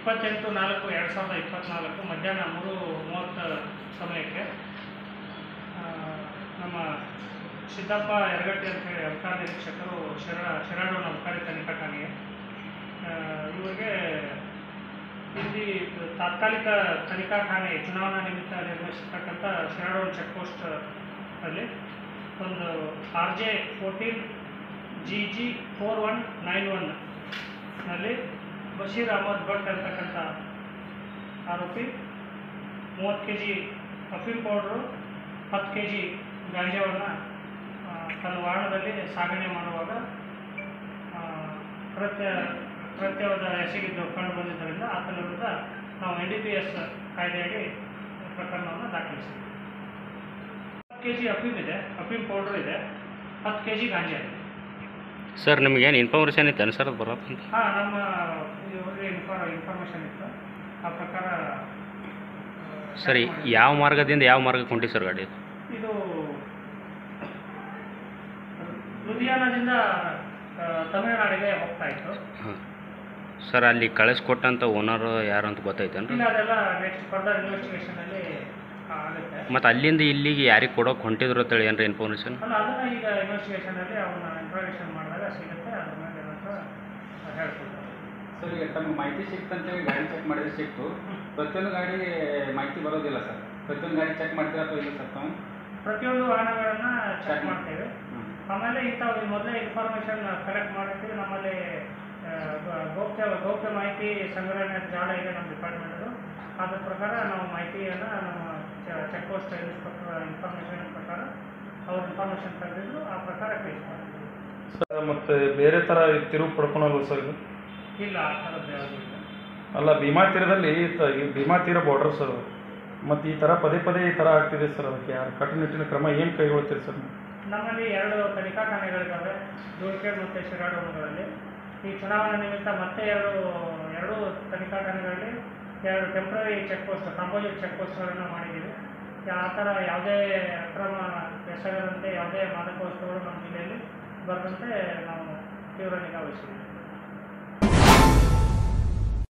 28/4/2024 ಮಧ್ಯಾಹ್ನ 3:30 ಸಮಯಕ್ಕೆ ನಮ್ಮ ಸಿದ್ದಪ್ಪ ಯರಗಟ್ಟಿ ಅಂತೇಳಿ ಅಬಕಾರಿ ನಿರೀಕ್ಷಕರು ಶಿರಾಡೋಣ ಅಬಕಾರಿ ತನಿಖಾ ಠಾಣೆಗೆ ಇವರಿಗೆ ಇಲ್ಲಿ ತಾತ್ಕಾಲಿಕ ತನಿಖಾ ಠಾಣೆ ಚುನಾವಣಾ ನಿಮಿತ್ತ ನಿರ್ವಹಿಸತಕ್ಕಂಥ ಶಿರಾಡೋಣ ಚೆಕ್ ಪೋಸ್ಟ್ ಅಲ್ಲಿ ಒಂದು RJ14 GG 4191 ನಲ್ಲಿ ಬಶೀರ್ ಅಹಮದ್ ಭಟ್ ಅಂತಕ್ಕಂಥ ಆರೋಪಿ 30 kg ಅಫೀಮ್ ಪೌಡ್ರು 10 kg ಗಾಂಜಾವನ್ನು ತನ್ನ ವಾಹನದಲ್ಲಿ ಸಾಗಣೆ ಮಾಡುವಾಗ ಕೃತ್ಯವಾದ ಎಸಗಿದ್ದು ಕಂಡು ಬಂದಿದ್ದರಿಂದ ಆತನ ವಿರುದ್ಧ ನಾವು NDPS ಕಾಯ್ದೆಯಾಗಿ ಪ್ರಕರಣವನ್ನು ದಾಖಲಿಸಿದ್ದೀವಿ. 10 kg ಅಫೀಮ್ ಇದೆ, ಅಫೀಮ್ ಪೌಡ್ರ್ ಇದೆ, 10 kg ಗಾಂಜಾ ಇದೆ. ಸರ್ ನಿಮಗೇನು ಇನ್ಫಾರ್ಮೇಷನ್ ಇತ್ತು ಸರ್ ಅದು ಬರೋದು? ಹಾಂ, ನಮ್ಮ ಇವರಿಗೆ ಇನ್ಫಾರ್ಮೇಷನ್ ಇತ್ತು. ಆ ಪ್ರಕಾರ ಸರಿ, ಯಾವ ಮಾರ್ಗದಿಂದ ಯಾವ ಮಾರ್ಗಕ್ಕೆ ಹೊಂಟಿ ಸರ್ ಗಾಡಿ? ಇದು ಲುಧಿಯಾನದಿಂದ ತಮಿಳುನಾಡಿಗೆ ಹೋಗ್ತಾ ಇತ್ತು. ಹಾಂ ಸರ್, ಅಲ್ಲಿ ಕಳಿಸ್ಕೊಟ್ಟಂಥ ಓನರ್ ಯಾರು ಅಂತ ಗೊತ್ತಾಯ್ತೇನು? ಇಲ್ಲ, ಅದೆಲ್ಲ ನೆಕ್ಸ್ಟ್ ಫರ್ದರ್ ಇನ್ವೆಸ್ಟಿಗೇಷನಲ್ಲಿ ಆಗುತ್ತೆ. ಮತ್ತು ಅಲ್ಲಿಂದ ಇಲ್ಲಿಗೆ ಯಾರಿಗೆ ಕೊಡೋಕೆ ಹೊಂಟಿದ್ರು ಅಂತೇಳಿ ಏನಾರ ಇನ್ಫಾರ್ಮೇಷನ್? ಅಲ್ಲ, ಅದನ್ನು ಈಗ ಇನ್ವೆಸ್ಟಿಗೇಷನಲ್ಲಿ ಅವನ್ನ ಇಂಟ್ರಾಗೇಷನ್ ಮಾಡಿದಾಗ ಸಿಗುತ್ತೆ. ಅದ್ರ ಮೇಲೆ ಏನಂತ ಹೇಳ್ಕೊಡ್ತಾರೆ. ಸರ್, ಈಗ ತಮಗೆ ಮಾಹಿತಿ ಸಿಕ್ತಂತೇಳಿ ಗಾಡಿ ಚೆಕ್ ಮಾಡಿದ್ರೆ ಸಿಕ್ತು. ಪ್ರತಿಯೊಂದು ಗಾಡಿ ಮಾಹಿತಿ ಬರೋದಿಲ್ಲ ಸರ್. ಪ್ರತಿಯೊಂದು ಗಾಡಿ ಚೆಕ್ ಮಾಡ್ತೀರಾ ಅಥವಾ ಇಲ್ಲ ಸರ್ ತಾವು? ಪ್ರತಿಯೊಂದು ವಾಹನಗಳನ್ನು ಚೆಕ್ ಮಾಡ್ತೇವೆ. ಆಮೇಲೆ ಇಂಥವು ಮೊದಲೇ ಇನ್ಫಾರ್ಮೇಷನ್ ಕಲೆಕ್ಟ್ ಮಾಡಿರ್ತೀವಿ. ನಮ್ಮಲ್ಲಿ ಗೌಪ್ಯ ಮಾಹಿತಿ ಸಂಗ್ರಹಣೆ ಜಾಲ ಇದೆ ನಮ್ಮ ಡಿಪಾರ್ಟ್ಮೆಂಟದು. ಅದ್ರ ಪ್ರಕಾರ ನಾವು ಮಾಹಿತಿಯನ್ನು ನಮ್ಮ ಚೆಕ್ ಪೋಸ್ಟ್ ಇನ್ಫಾರ್ಮೇಷನ್ ಪ್ರಕಾರ ಅವ್ರ ಇನ್ಫಾರ್ಮೇಷನ್ ತೆಗೆದಿದ್ರು ಆ ಪ್ರಕಾರ ಕೇಸ್ ಮಾಡ್ತೀವಿ ಸರ್. ಮತ್ತು ಬೇರೆ ಥರ ತಿರುವು ಪಡ್ಕೊಳಲ್ವ ಸರ್ ಇದು? ಇಲ್ಲ, ಆ ಥರದ್ದು ಯಾವುದೂ ಇಲ್ಲ. ಅಲ್ಲ, ಭೀಮಾ ತೀರದಲ್ಲಿ ಭೀಮಾ ತೀರ ಬಾರ್ಡರ್ ಸರ್. ಮತ್ತು ಈ ಥರ ಪದೇ ಪದೇ ಈ ಥರ ಆಗ್ತಿದೆ ಸರ್. ಅದಕ್ಕೆ ಯಾರು ಕಟ್ಟುನಿಟ್ಟಿನ ಕ್ರಮ ಏನು ಕೈಗೊಳ್ತೀರಿ ಸರ್? ನಮ್ಮಲ್ಲಿ 2 ತನಿಖಾ ಠಾಣೆಗಳಿದ್ದಾವೆ, ಧೂಳ್ಖೇಡ್ ಮತ್ತು ಶಿರಾಡೋಣಗಳಲ್ಲಿ. ಈ ಚುನಾವಣಾ ನಿಮಿತ್ತ ಮತ್ತೆ ಎರಡು ತನಿಖಾ ಠಾಣೆಗಳಲ್ಲಿ 2 temporary check post, composite check ಪೋಸ್ಟ್ಗಳನ್ನು ಮಾಡಿದ್ದೀವಿ. ಆ ಥರ ಯಾವುದೇ ಅಕ್ರಮ ಎಸಗದಂತೆ ಯಾವುದೇ ಮಾದಕ ವಸ್ತುಗಳು ನಮ್ಮ ಜಿಲ್ಲೆಯಲ್ಲಿ ಬರದಂತೆ ನಾವು ತೀವ್ರ ನಿಗಾ ವಹಿಸಿದ್ದೀವಿ.